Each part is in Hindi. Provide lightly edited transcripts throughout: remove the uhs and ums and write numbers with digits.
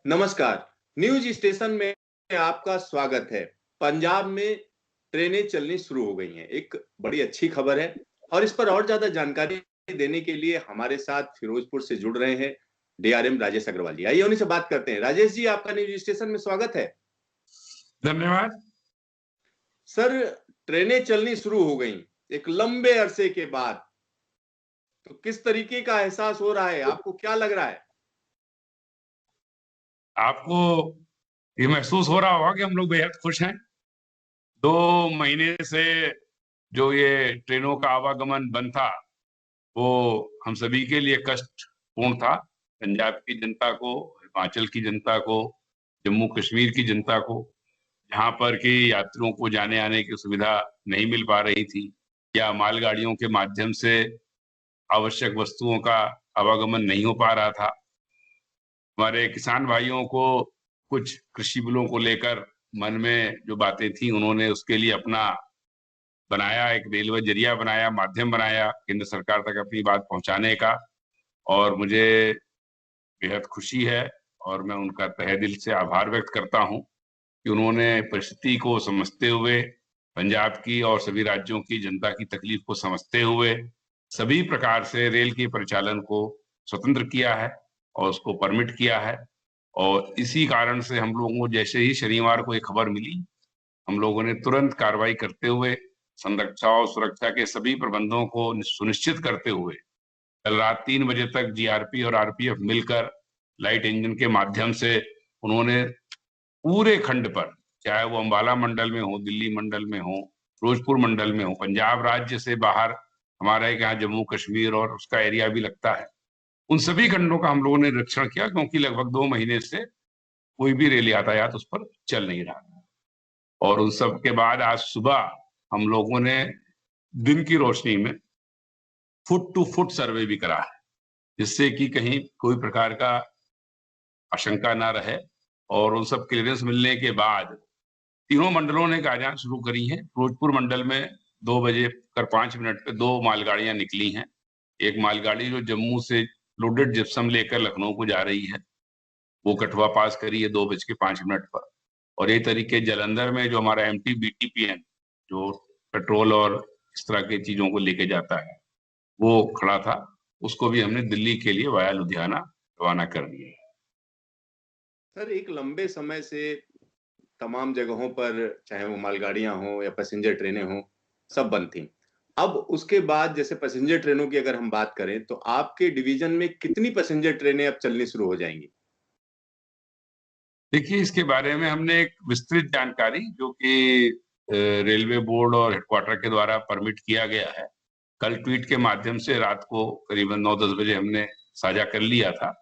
नमस्कार। न्यूज स्टेशन में आपका स्वागत है। पंजाब में ट्रेनें चलनी शुरू हो गई हैं। एक बड़ी अच्छी खबर है और इस पर और ज्यादा जानकारी देने के लिए हमारे साथ फिरोजपुर से जुड़ रहे हैं डीआरएम राजेश अग्रवाल जी। आइए उन्हीं से बात करते हैं। राजेश जी, आपका न्यूज स्टेशन में स्वागत है। धन्यवाद। सर, ट्रेनें चलनी शुरू हो गई एक लंबे अरसे के बाद, तो किस तरीके का एहसास हो रहा है? आपको क्या लग रहा है? आपको ये महसूस हो रहा होगा कि हम लोग बेहद खुश हैं। 2 महीने से जो ये ट्रेनों का आवागमन बंद था, वो हम सभी के लिए कष्टपूर्ण था। पंजाब की जनता को, हिमाचल की जनता को, जम्मू कश्मीर की जनता को, जहाँ पर कि यात्रियों को जाने आने की सुविधा नहीं मिल पा रही थी या मालगाड़ियों के माध्यम से आवश्यक वस्तुओं का आवागमन नहीं हो पा रहा था। हमारे किसान भाइयों को कुछ कृषि बिलों को लेकर मन में जो बातें थी, उन्होंने उसके लिए अपना बनाया, एक रेलवे जरिया बनाया, माध्यम बनाया केंद्र सरकार तक अपनी बात पहुंचाने का। और मुझे बेहद खुशी है और मैं उनका तहे दिल से आभार व्यक्त करता हूं कि उन्होंने परिस्थिति को समझते हुए, पंजाब की और सभी राज्यों की जनता की तकलीफ को समझते हुए सभी प्रकार से रेल के परिचालन को स्वतंत्र किया है और उसको परमिट किया है। और इसी कारण से हम लोगों को जैसे ही शनिवार को एक खबर मिली, हम लोगों ने तुरंत कार्रवाई करते हुए संरक्षा और सुरक्षा के सभी प्रबंधों को सुनिश्चित करते हुए कल रात 3 बजे तक जीआरपी और आरपीएफ मिलकर लाइट इंजन के माध्यम से उन्होंने पूरे खंड पर, चाहे वो अंबाला मंडल में हो, दिल्ली मंडल में हो, फिरोजपुर मंडल में हो, पंजाब राज्य से बाहर हमारा एक यहाँ जम्मू कश्मीर और उसका एरिया भी लगता है, उन सभी खंडों का हम लोगों ने निरीक्षण किया, क्योंकि लगभग 2 महीने से कोई भी रेल यातायात उस पर चल नहीं रहा। और उन सब के बाद आज सुबह हम लोगों ने दिन की रोशनी में फुट टू फुट सर्वे भी करा है, जिससे कि कहीं कोई प्रकार का आशंका ना रहे। और उन सब क्लियरेंस मिलने के बाद तीनों मंडलों ने कार्यालय शुरू करी है। फिरोजपुर मंडल में 2 बजे 5 मिनट पे 2 मालगाड़ियां निकली हैं। एक मालगाड़ी जो जम्मू से लोडेड जिप्सम लेकर लखनऊ को जा रही है, वो कठुआ पास करी है 2 बज के 5 मिनट पर। और ये तरीके जालंधर में जो हमारा एमटी बीटीपीएन जो पेट्रोल और इस तरह की चीजों को लेके जाता है, वो खड़ा था, उसको भी हमने दिल्ली के लिए वाया लुधियाना रवाना कर दिया है। सर, एक लंबे समय से तमाम जगहों पर, चाहे वो मालगाड़ियां हो या पैसेंजर ट्रेनें हो, सब बंद थी। अब उसके बाद जैसे पैसेंजर ट्रेनों की अगर हम बात करें तो आपके डिवीजन में कितनी पैसेंजर ट्रेनें अब चलनी शुरू हो जाएंगी? देखिए, इसके बारे में हमने एक विस्तृत जानकारी, जो कि रेलवे बोर्ड और हेडक्वार्टर के द्वारा परमिट किया गया है, कल ट्वीट के माध्यम से रात को करीबन 9-10 बजे हमने साझा कर लिया था।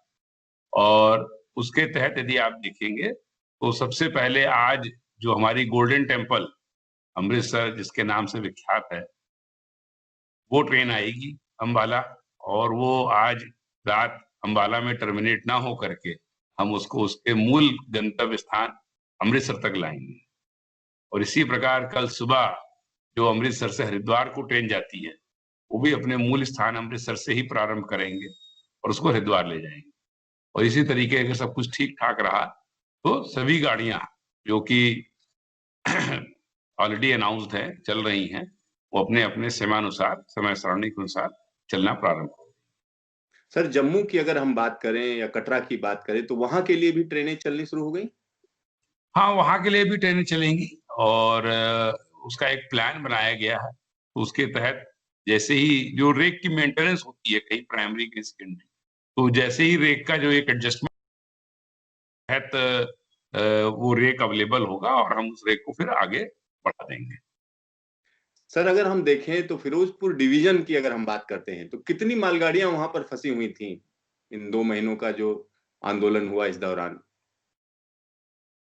और उसके तहत यदि आप देखेंगे तो सबसे पहले आज जो हमारी गोल्डन टेम्पल अमृतसर जिसके नाम से विख्यात है, वो ट्रेन आएगी अंबाला। और वो आज रात अंबाला में टर्मिनेट ना हो करके हम उसको उसके मूल गंतव्य स्थान अमृतसर तक लाएंगे। और इसी प्रकार कल सुबह जो अमृतसर से हरिद्वार को ट्रेन जाती है, वो भी अपने मूल स्थान अमृतसर से ही प्रारंभ करेंगे और उसको हरिद्वार ले जाएंगे। और इसी तरीके अगर सब कुछ ठीक ठाक रहा तो सभी गाड़ियां जो कि ऑलरेडी अनाउंस्ड है, चल रही हैं, वो अपने अपने समयानुसार, समय सारणी के अनुसार चलना प्रारंभ हो। सर, जम्मू की अगर हम बात करें या कटरा की बात करें तो वहां के लिए भी ट्रेनें चलनी शुरू हो गई? हाँ, वहां के लिए भी ट्रेनें चलेंगी और उसका एक प्लान बनाया गया है। तो उसके तहत जैसे ही जो रेक की मेंटेनेंस होती है, कहीं प्राइमरी कहीं सेकेंडरी, तो जैसे ही रेक का जो एक एडजस्टमेंट तहत वो रेक अवेलेबल होगा और हम उस रेक को फिर आगे बढ़ा देंगे। सर, अगर हम देखें तो फिरोजपुर डिवीजन की अगर हम बात करते हैं तो कितनी मालगाड़ियां वहां पर फंसी हुई थी इन 2 महीनों का जो आंदोलन हुआ इस दौरान?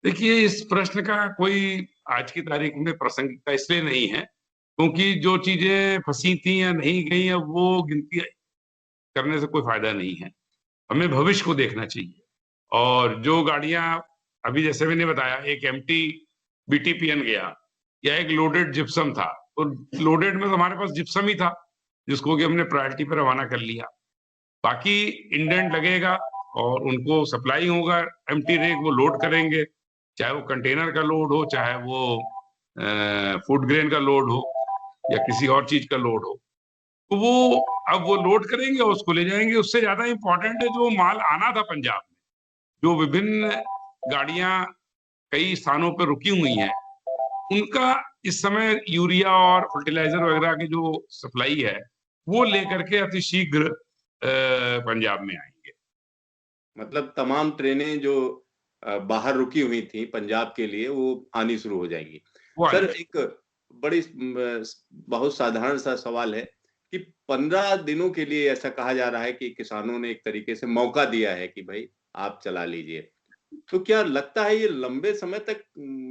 देखिए, इस प्रश्न का कोई आज की तारीख में प्रासंगिकता इसलिए नहीं है क्योंकि जो चीजें फंसी थी या नहीं गई है, वो गिनती करने से कोई फायदा नहीं है। हमें भविष्य को देखना चाहिए। और जो गाड़ियां अभी जैसे मैंने बताया, एक एमटी बीटीपीएन गया या एक लोडेड जिप्सम था, तो लोडेड में तो हमारे पास जिप्सम ही था, जिसको कि हमने प्रायोरिटी पर रवाना कर लिया। बाकी इंडेंट लगेगा और उनको सप्लाई होगा एम्प्टी रैक, वो लोड करेंगे, चाहे वो कंटेनर का लोड हो, चाहे वो फूड ग्रेन का लोड हो या किसी और चीज का लोड हो। तो वो अब वो लोड करेंगे और उसको ले जाएंगे। उससे ज्यादा इंपॉर्टेंट है जो माल आना था पंजाब में, जो विभिन्न गाड़ियां कई स्थानों पर रुकी हुई हैं, उनका इस समय यूरिया और फर्टिलाइजर वगैरह की जो सप्लाई है वो लेकर के अतिशीघ्र पंजाब में आएंगे। मतलब तमाम ट्रेनें जो बाहर रुकी हुई थी पंजाब के लिए वो आनी शुरू हो जाएंगी। सर, एक बड़ी बहुत साधारण सा सवाल है कि 15 दिनों के लिए ऐसा कहा जा रहा है कि किसानों ने एक तरीके से मौका दिया है कि भाई आप चला लीजिए। तो क्या लगता है ये लंबे समय तक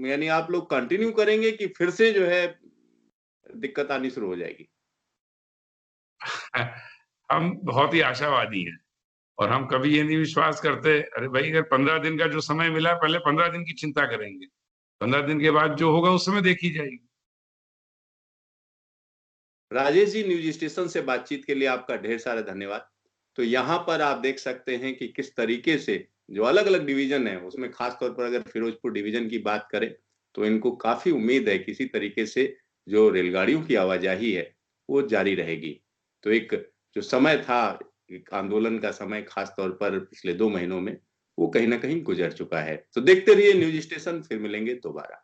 यानी आप लोग कंटिन्यू करेंगे कि फिर से जो है दिक्कत आनी शुरू हो जाएगी? हम बहुत ही आशावादी हैं और हम कभी ये नहीं विश्वास करते, अरे भाई अगर 15 दिन का जो समय मिला है, पहले 15 दिन की चिंता करेंगे, 15 दिन के बाद जो होगा उस समय देखी जाएगी। राजेश जी, न्यूज स्टेशन से बातचीत के लिए आपका ढेर सारा धन्यवाद। तो यहाँ पर आप देख सकते हैं कि किस तरीके से जो अलग अलग डिवीजन है उसमें खास तौर पर अगर फिरोजपुर डिवीजन की बात करें तो इनको काफी उम्मीद है किसी तरीके से जो रेलगाड़ियों की आवाजाही है वो जारी रहेगी। तो एक जो समय था, एक आंदोलन का समय, खास तौर पर पिछले 2 महीनों में, वो कहीं ना कहीं गुजर चुका है। तो देखते रहिए न्यूज स्टेशन, फिर मिलेंगे दोबारा।